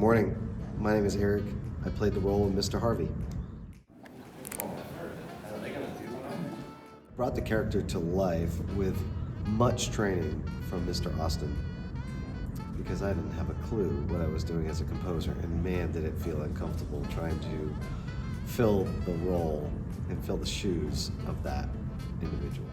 Morning, my name is Eric. I played the role of Mr. Harvey. Brought the character to life with much training from Mr. Austin because I didn't have a clue what I was doing as a composer, and man did it feel uncomfortable trying to fill the role and fill the shoes of that individual.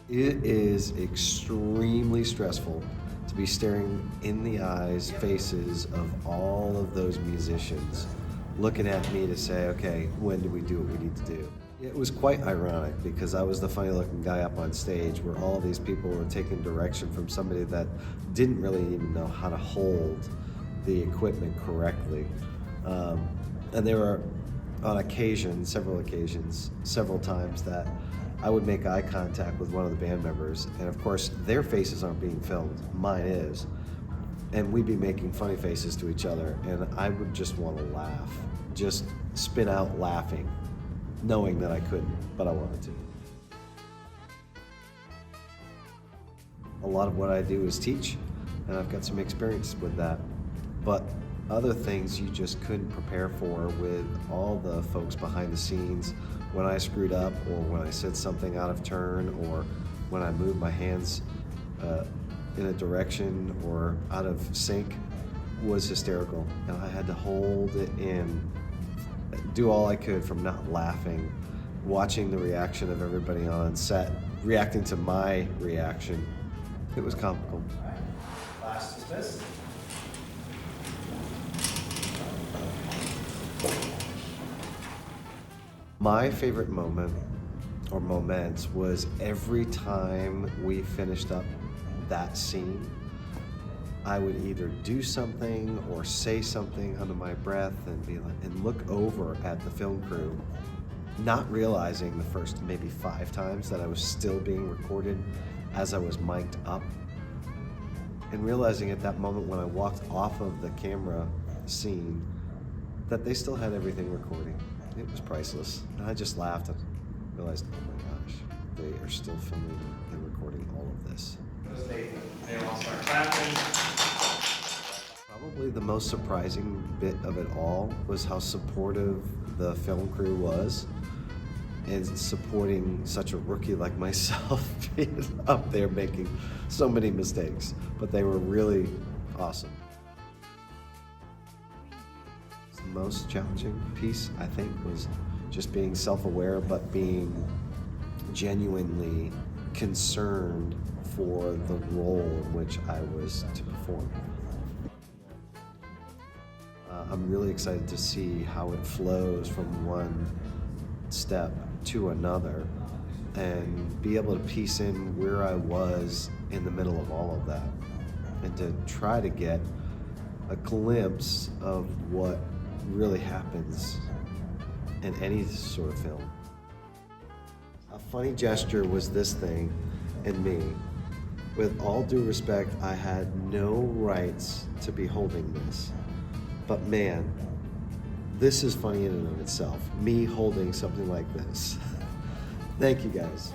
It is extremely stressful to be staring in the eyes, faces of all of those musicians looking at me to say, okay, when do we do what we need to do? It was quite ironic because I was the funny looking guy up on stage where all these people were taking direction from somebody that didn't really even know how to hold the equipment correctly. And there were on occasion, several times that I would make eye contact with one of the band members, and of course their faces aren't being filmed, mine is, and we'd be making funny faces to each other, and I would just want to laugh, just spin out laughing, knowing that I couldn't, but I wanted to. A lot of what I do is teach, and I've got some experience with that, but other things you just couldn't prepare for with all the folks behind the scenes. When I screwed up, or when I said something out of turn, or when I moved my hands in a direction or out of sync, was hysterical. And I had to hold it in, do all I could from not laughing, watching the reaction of everybody on set, reacting to my reaction. It was comical. Class dismissed. My favorite moment or moments was every time we finished up that scene, I would either do something or say something under my breath and be like, and look over at the film crew, not realizing the first maybe 5 times that I was still being recorded as I was mic'd up, and realizing at that moment when I walked off of the camera scene that they still had everything recording. It was priceless. And I just laughed and realized, oh my gosh, they are still filming and recording all of this. They all start clapping. Probably the most surprising bit of it all was how supportive the film crew was and supporting such a rookie like myself being up there making so many mistakes. But they were really awesome. The most challenging piece, I think, was just being self-aware, but being genuinely concerned for the role in which I was to perform. I'm really excited to see how it flows from one step to another and be able to piece in where I was in the middle of all of that and to try to get a glimpse of what really happens in any sort of film. A funny gesture was this thing in me. With all due respect, I had no rights to be holding this. But man, this is funny in and of itself, me holding something like this. Thank you guys.